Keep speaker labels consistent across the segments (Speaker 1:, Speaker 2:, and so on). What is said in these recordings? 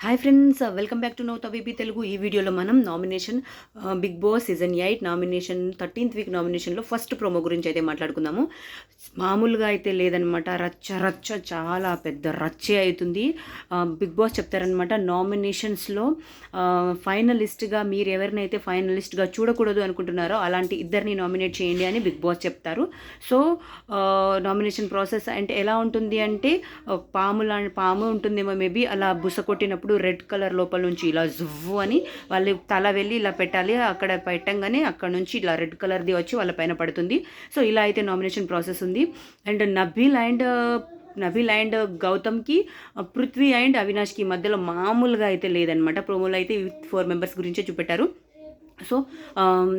Speaker 1: Hi friends, welcome back to now BB Telugu. ఈ వీడియోలో మనం nomination Bigg Boss season 8 nomination 13th week నామినేషన్లో first promo గురించి అయితే మాట్లాడుకుందాము. మామూలుగా అయితే లేదనమాట, రచ్చ రచ్చ చాలా పెద్ద రచ్చే అవుతుంది. బిగ్ బాస్ చెప్తారనమాట, నామినేషన్స్లో ఫైనలిస్ట్గా మీరు ఎవరినైతే ఫైనలిస్ట్గా చూడకూడదు అనుకుంటున్నారో అలాంటి ఇద్దరిని నామినేట్ చేయండి అని బిగ్ బాస్ చెప్తారు. సో నామినేషన్ ప్రాసెస్ అంటే ఎలా ఉంటుంది అంటే, పాము ఉంటుందేమో మేబీ, అలా బుస కొట్టినప్పుడు రెడ్ కలర్ లోపల నుంచి ఇలా జువ్వు అని వాళ్ళు తల వెళ్ళి ఇలా పెట్టాలి. అక్కడ పెట్టంగానే అక్కడ నుంచి ఇలా రెడ్ కలర్ది వచ్చి వాళ్ళ పైన పడుతుంది. సో ఇలా అయితే నామినేషన్ ప్రాసెస్ ఉంది. అండ్ నబీల్ అండ్ గౌతమ్కి, పృథ్వీ అండ్ అవినాష్కి మధ్యలో మామూలుగా అయితే లేదనమాట. ప్రోమోలో అయితే 4 మెంబర్స్ గురించే చూపెట్టారు. సో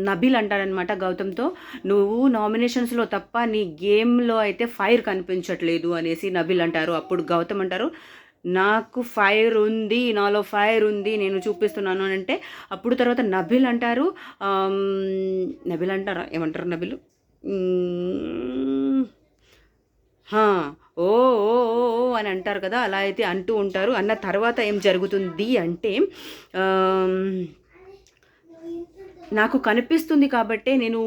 Speaker 1: నబీల్ అంటాడనమాట గౌతమ్తో, నువ్వు నామినేషన్స్లో తప్ప నీ గేమ్లో అయితే ఫైర్ కనిపించట్లేదు అనేసి నబీల్ అంటారు. అప్పుడు గౌతమ్ అంటారు, నాకు ఫైర్ ఉంది, నాలో ఫైర్ ఉంది, నేను చూపిస్తున్నాను అని అంటే, అప్పుడు తర్వాత నబీల్ అంటారు, ఏమంటారు నబీల్, ఓ ఓ ఓ అని అంటారు కదా, అలా అయితే అంటూ ఉంటారు. అన్న తర్వాత ఏం జరుగుతుంది అంటే, నాకు కనిపిస్తుంది కాబట్టే నేను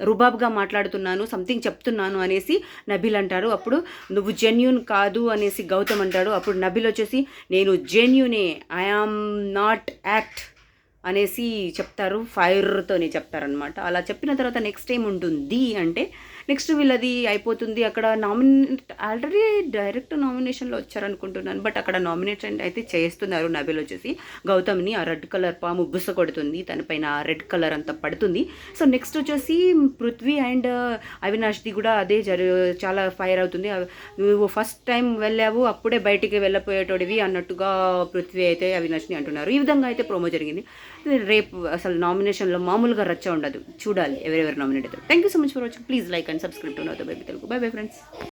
Speaker 1: రుబాబ్గా మాట్లాడుతున్నాను, సంథింగ్ చెప్తున్నాను అనేసి నబీల్ అంటారు. అప్పుడు నువ్వు జెన్యూన్ కాదు అనేసి గౌతమ్ అంటాడు. అప్పుడు నబీల్ వచ్చేసి, నేను జెన్యూనే, ఐఆమ్ నాట్ యాక్ట్ అనేసి చెప్తారు. ఫైర్తోనే చెప్తారనమాట. అలా చెప్పిన తర్వాత నెక్స్ట్ ఏం ఉంటుంది అంటే, నెక్స్ట్ వీళ్ళది అయిపోతుంది. అక్కడ ఆల్రెడీ డైరెక్ట్ నామినేషన్లో వచ్చారనుకుంటున్నాను, బట్ అక్కడ నామినేషన్ అయితే చేస్తున్నారు. నబీల్ వచ్చేసి గౌతమ్ని ఆ రెడ్ కలర్ పాము బుస్స కొడుతుంది, తనపైన రెడ్ కలర్ అంతా పడుతుంది. సో నెక్స్ట్ వచ్చేసి పృథ్వీ అండ్ అవినాష్ది కూడా అదే చాలా ఫైర్ అవుతుంది. నువ్వు ఫస్ట్ టైం వెళ్ళావు, అప్పుడే బయటికి వెళ్ళిపోయేటోడివి అన్నట్టుగా పృథ్వీ అయితే అవినాష్ని అంటున్నారు. ఈ విధంగా అయితే ప్రోమో జరిగింది. రేపు అసలు నామినేషన్లో మామూలుగా రచ్చ ఉండదు, చూడాలి ఎవరెవరు నామినేట్ అవుతారు. Thank you so much for watching. Please like and subscribe to now baby Telugu. By bye friends.